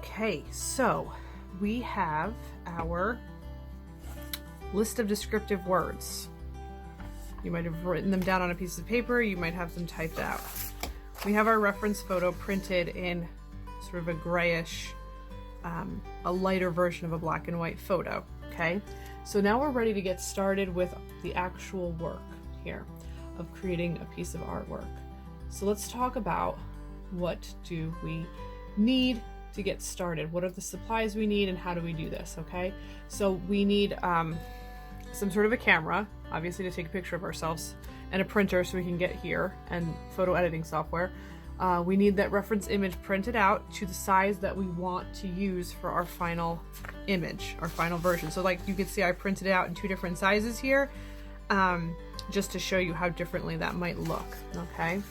Okay, so we have our list of descriptive words. You might have written them down on a piece of paper, you might have them typed out. We have our reference photo printed in sort of a grayish, a lighter version of a black and white photo, okay? So now we're ready to get started with the actual work here of creating a piece of artwork. So let's talk about what do we need to get started. What are the supplies we need and how do we do this, okay? So we need some sort of a camera, obviously to take a picture of ourselves, and a printer so we can get here, and photo editing software. We need that reference image printed out to the size that we want to use for our final image, our final version. So like you can see I printed it out in 2 different sizes here, just to show you how differently that might look, okay?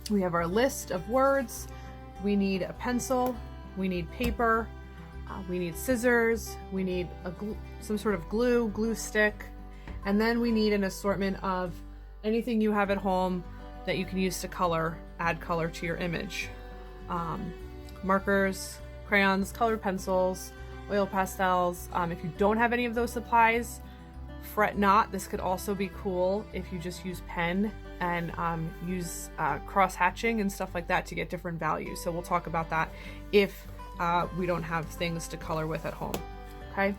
We have our list of words. We need a pencil, we need paper, we need scissors, we need some sort of glue stick, and then we need an assortment of anything you have at home that you can use to add color to your image. Markers, crayons, colored pencils, oil pastels. If you don't have any of those supplies, fret not. This could also be cool if you just use pen and use cross-hatching and stuff like that to get different values. So we'll talk about that if we don't have things to color with at home, okay?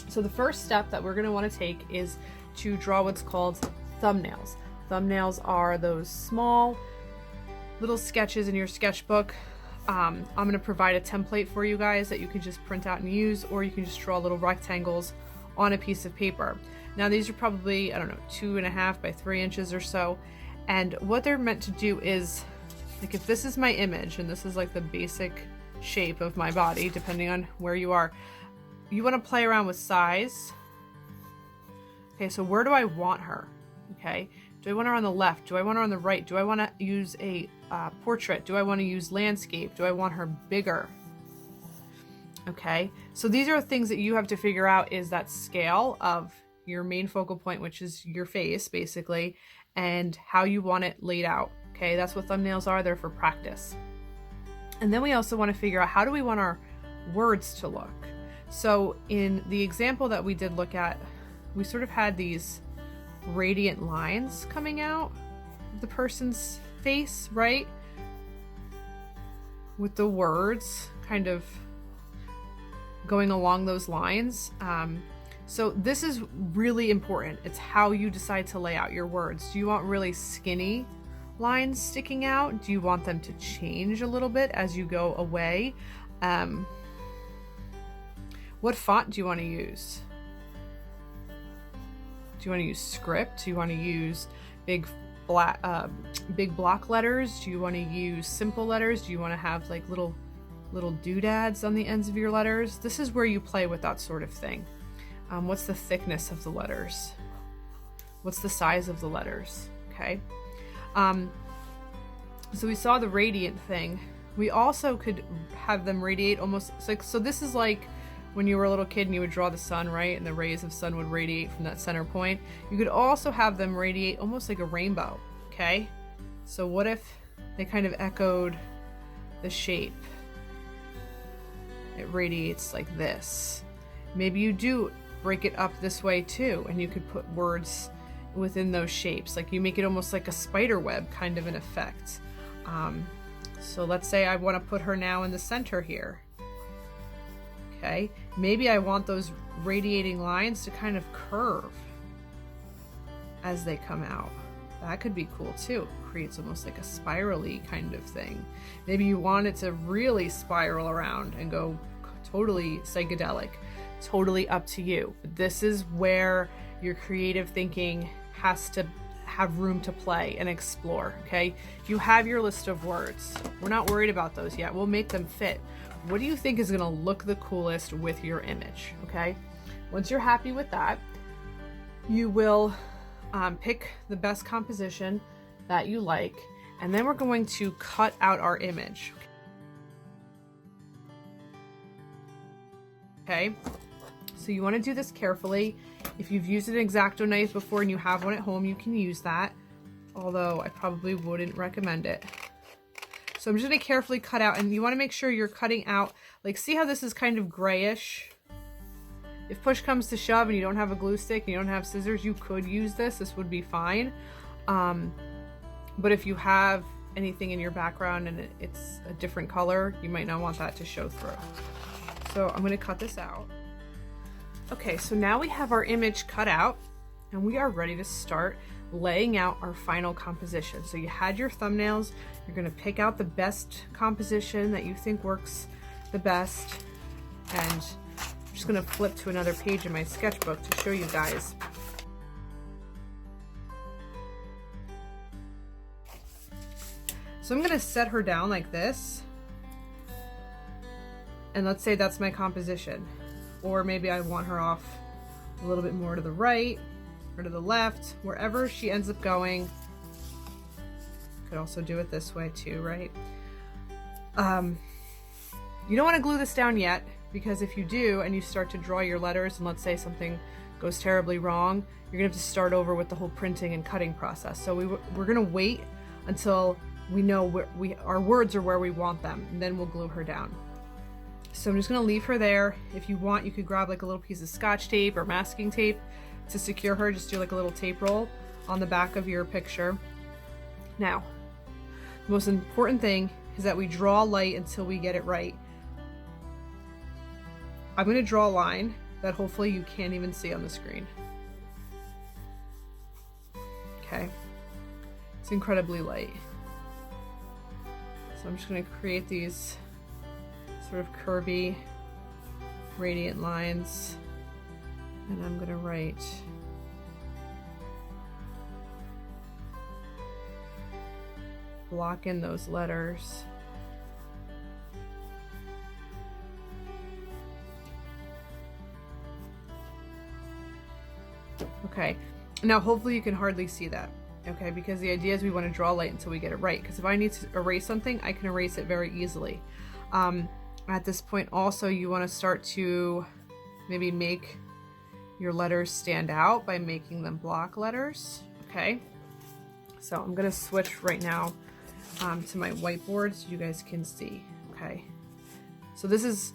So the first step that we're gonna wanna take is to draw what's called thumbnails. Thumbnails are those small little sketches in your sketchbook. I'm gonna provide a template for you guys that you can just print out and use, or you can just draw little rectangles on a piece of paper. Now these are probably, I don't know, 2.5 by 3 inches or so. And what they're meant to do is, like if this is my image and this is like the basic shape of my body, depending on where you are, you want to play around with size. Okay, so where do I want her? Okay, do I want her on the left? Do I want her on the right? Do I want to use a portrait? Do I want to use landscape? Do I want her bigger? Okay, so these are things that you have to figure out, is that scale of your main focal point, which is your face basically, and how you want it laid out. Okay, that's what thumbnails are. They're for practice. And then we also want to figure out, how do we want our words to look? So in the example that we did look at, we sort of had these radiant lines coming out of the person's face, right? With the words kind of going along those lines. So this is really important. It's how you decide to lay out your words. Do you want really skinny lines sticking out? Do you want them to change a little bit as you go away? What font do you want to use? Do you want to use script? Do you want to use big block letters? Do you want to use simple letters? Do you want to have like little doodads on the ends of your letters? This is where you play with that sort of thing. What's the thickness of the letters? What's the size of the letters? Okay. So we saw the radiant thing. We also could have them radiate almost like, so this is like when you were a little kid and you would draw the sun, right? And the rays of sun would radiate from that center point. You could also have them radiate almost like a rainbow, okay? So what if they kind of echoed the shape? It radiates like this. Maybe you do break it up this way too, and you could put words within those shapes. Like you make it almost like a spider web kind of an effect. So let's say I want to put her now in the center here. Okay, maybe I want those radiating lines to kind of curve as they come out. That could be cool too. Creates almost like a spirally kind of thing. Maybe you want it to really spiral around and go totally psychedelic. Totally up to you. But this is where your creative thinking has to have room to play and explore, okay? You have your list of words. We're not worried about those yet. We'll make them fit. What do you think is gonna look the coolest with your image, okay? Once you're happy with that, you will pick the best composition that you like, and then we're going to cut out our image. Okay, so you want to do this carefully. If you've used an X-Acto knife before and you have one at home, you can use that. although I probably wouldn't recommend it. So I'm just going to carefully cut out, and you want to make sure you're cutting out, like, see how this is kind of grayish? If push comes to shove and you don't have a glue stick and you don't have scissors, you could use this. This would be fine. But if you have anything in your background and it's a different color, you might not want that to show through. So I'm going to cut this out. Okay, so now we have our image cut out and we are ready to start laying out our final composition. So you had your thumbnails, you're going to pick out the best composition that you think works the best, and I'm just going to flip to another page in my sketchbook to show you guys. So I'm going to set her down like this, and let's say that's my composition, or maybe I want her off a little bit more to the right or to the left, wherever she ends up going. Could also do it this way too, right? You don't want to glue this down yet, because if you do and you start to draw your letters and let's say something goes terribly wrong, you're gonna have to start over with the whole printing and cutting process. So we're gonna wait until we know where our words are where we want them, and then we'll glue her down. So I'm just gonna leave her there. If you want, you could grab like a little piece of Scotch tape or masking tape to secure her. Just do like a little tape roll on the back of your picture. Now, the most important thing is that we draw light until we get it right. I'm going to draw a line that hopefully you can't even see on the screen. Okay, it's incredibly light. So I'm just going to create these sort of curvy, radiant lines, and I'm going to write block in those letters. Okay, now hopefully you can hardly see that, okay, because the idea is we want to draw light until we get it right, because if I need to erase something, I can erase it very easily. At this point also, you want to start to maybe make your letters stand out by making them block letters, okay? So I'm going to switch right now to my whiteboard so you guys can see, okay? So this is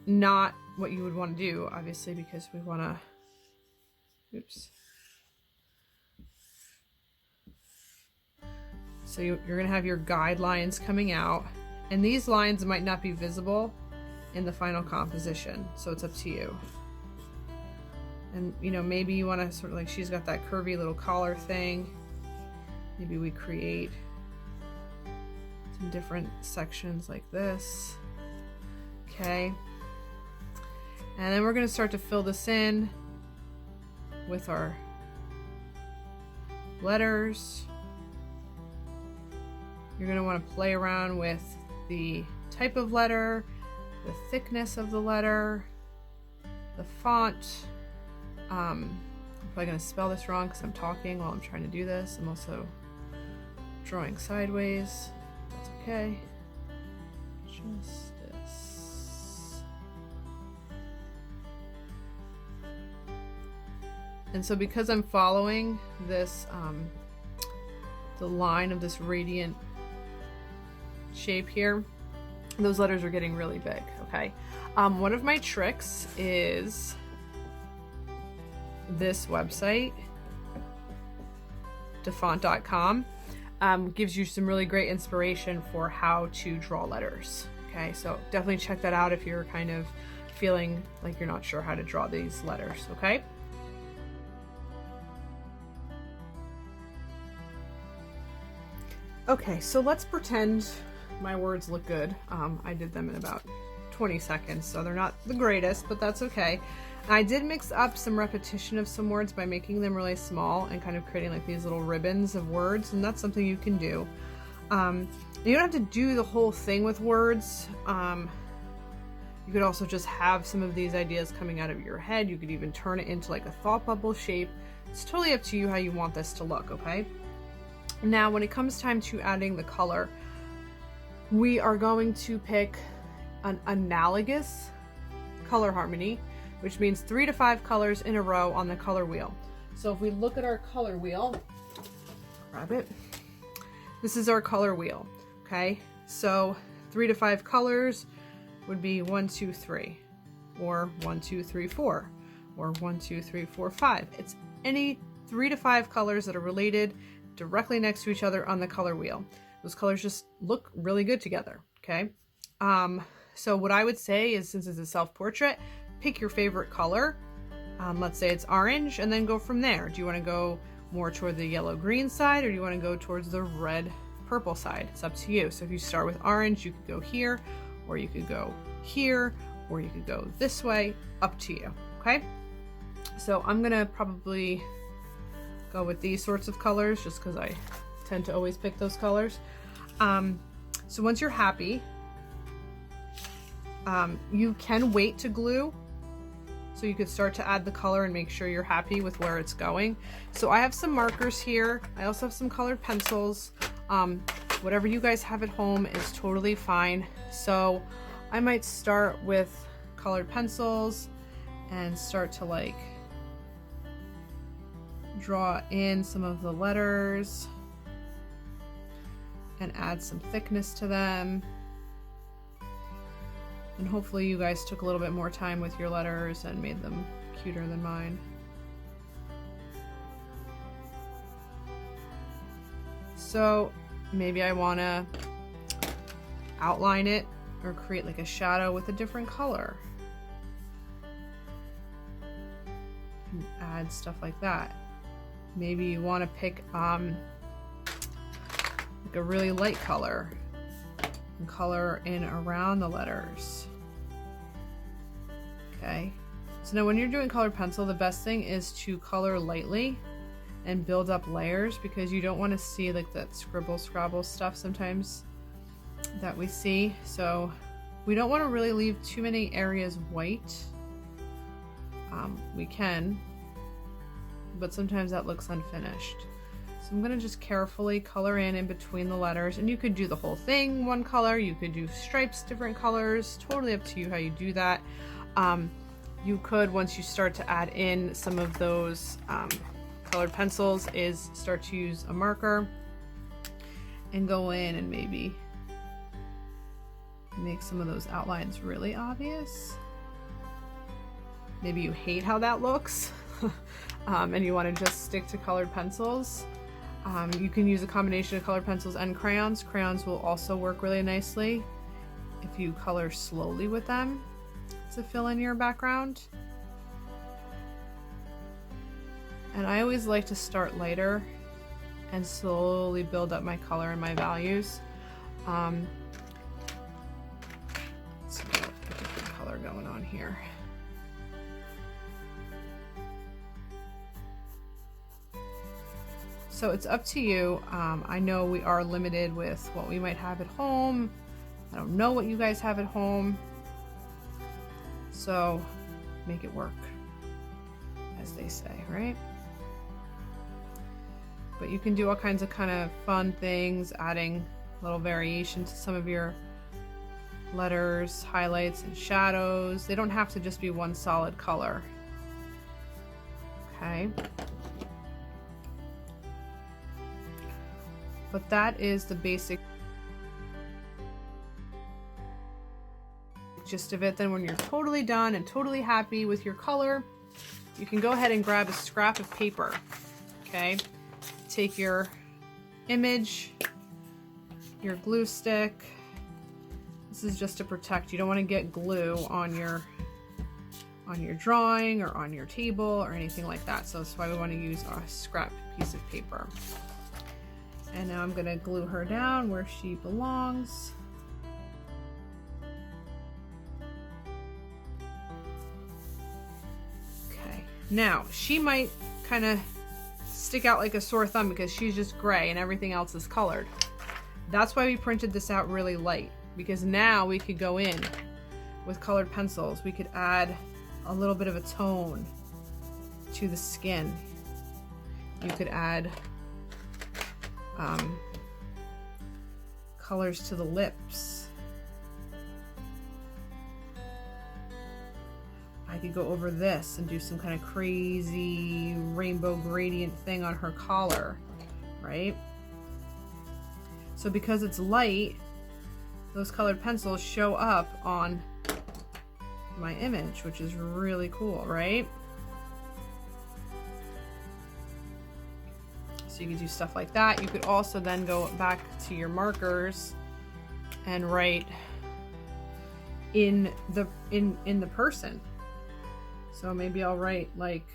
not what you would want to do, obviously, because we want to, oops. So you're going to have your guidelines coming out, and these lines might not be visible in the final composition, so it's up to you. And you know, maybe you want to sort of, like, she's got that curvy little collar thing. Maybe we create some different sections like this. Okay. And then we're going to start to fill this in with our letters. You're going to want to play around with the type of letter, the thickness of the letter, the font. I'm probably going to spell this wrong because I'm talking while I'm trying to do this. I'm also drawing sideways. That's okay. Justice. And so because I'm following this, the line of this radiant shape here, those letters are getting really big, okay? One of my tricks is this website, defont.com, gives you some really great inspiration for how to draw letters, okay? So definitely check that out if you're kind of feeling like you're not sure how to draw these letters, okay? Okay, so let's pretend my words look good. I did them in about 20 seconds, so they're not the greatest, but that's okay. I did mix up some repetition of some words by making them really small and kind of creating like these little ribbons of words, and that's something you can do. You don't have to do the whole thing with words. You could also just have some of these ideas coming out of your head. You could even turn it into like a thought bubble shape. It's totally up to you how you want this to look, okay? Now, when it comes time to adding the color, we are going to pick an analogous color harmony, which means 3 to 5 colors in a row on the color wheel. So if we look at our color wheel, grab it. This is our color wheel, okay? So 3 to 5 colors would be 1, 2, 3, or 1, 2, 3, 4, or 1, 2, 3, 4, 5. It's any 3 to 5 colors that are related directly next to each other on the color wheel. Those colors just look really good together, okay? So what I would say is, since it's a self-portrait, pick your favorite color. Let's say it's orange, and then go from there. Do you want to go more toward the yellow-green side, or do you want to go towards the red-purple side? It's up to you. So if you start with orange, you could go here, or you could go here, or you could go this way, up to you, okay? So I'm gonna probably go with these sorts of colors just because I tend to always pick those colors. So once you're happy, you can wait to glue. So you could start to add the color and make sure you're happy with where it's going. So I have some markers here. I also have some colored pencils. Whatever you guys have at home is totally fine. So I might start with colored pencils and start to like draw in some of the letters and add some thickness to them. And hopefully you guys took a little bit more time with your letters and made them cuter than mine. So maybe I want to outline it or create like a shadow with a different color. And add stuff like that. Maybe you want to pick like a really light color and color in around the letters. Okay, so now when you're doing colored pencil, the best thing is to color lightly and build up layers, because you don't want to see like that scribble scrabble stuff sometimes that we see. So we don't want to really leave too many areas white. We can, but sometimes that looks unfinished. So I'm going to just carefully color in between the letters, and you could do the whole thing one color, you could do stripes different colors, totally up to you how you do that. You could, once you start to add in some of those colored pencils, is start to use a marker and go in and maybe make some of those outlines really obvious. Maybe you hate how that looks and you want to just stick to colored pencils. You can use a combination of colored pencils and crayons. Crayons will also work really nicely if you color slowly with them to fill in your background. And I always like to start lighter and slowly build up my color and my values. Let's get a different color going on here. So it's up to you. I know we are limited with what we might have at home. I don't know what you guys have at home. So make it work, as they say, right? But you can do all kinds of kind of fun things, adding a little variation to some of your letters, highlights, and shadows. They don't have to just be one solid color. Okay. But that is the basic gist of it. Then when you're totally done and totally happy with your color, you can go ahead and grab a scrap of paper. Okay, take your image, your glue stick. This is just to protect. You don't want to get glue on your drawing or on your table or anything like that. So that's why we want to use a scrap piece of paper. And now I'm going to glue her down where she belongs. Okay, now she might kind of stick out like a sore thumb because she's just gray and everything else is colored. That's why we printed this out really light, because now we could go in with colored pencils. We could add a little bit of a tone to the skin. You could add colors to the lips. I could go over this and do some kind of crazy rainbow gradient thing on her collar, right? So because it's light, those colored pencils show up on my image, which is really cool, right? So you could do stuff like that. You could also then go back to your markers and write in the person. So maybe I'll write like,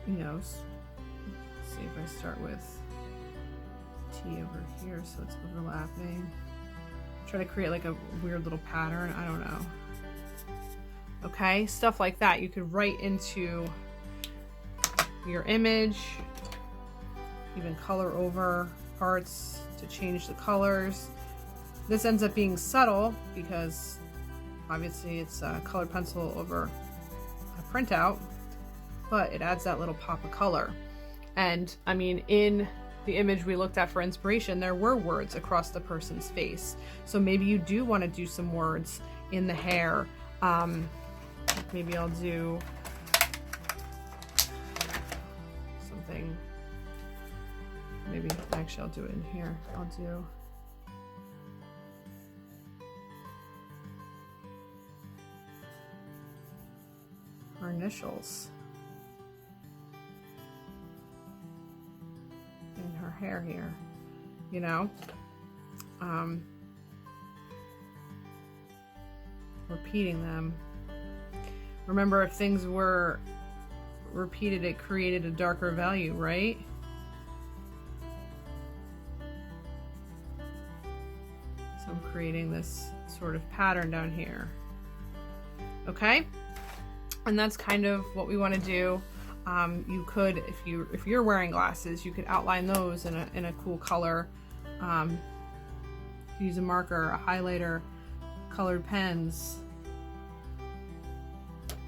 you know, let's see if I start with T over here so it's overlapping. Try to create like a weird little pattern, I don't know. Okay, stuff like that you could write into your image, even color over parts to change the colors. This ends up being subtle because obviously it's a colored pencil over a printout, but it adds that little pop of color. And I mean, in the image we looked at for inspiration, there were words across the person's face. So maybe you do want to do some words in the hair. Maybe I'll do something. Maybe actually I'll do it in here. I'll do her initials in her hair here, you know. Repeating them. Remember, if things were repeated, it created a darker value, right? So I'm creating this sort of pattern down here. Okay? And that's kind of what we want to do. You could, if you're wearing glasses, you could outline those in a cool color. Use a marker, a highlighter, colored pens,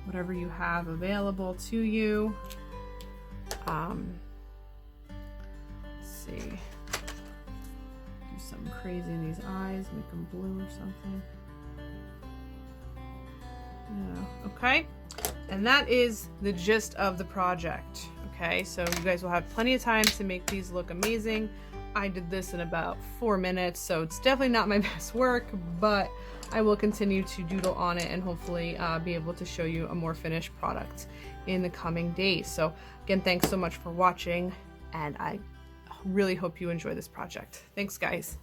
whatever you have available to you. Let's see. Do something crazy in these eyes, make them blue or something. Yeah, okay. And that is the gist of the project. Okay, so you guys will have plenty of time to make these look amazing. I did this in about 4 minutes, so it's definitely not my best work, but I will continue to doodle on it and hopefully be able to show you a more finished product in the coming days. So again, thanks so much for watching, and I really hope you enjoy this project. Thanks, guys.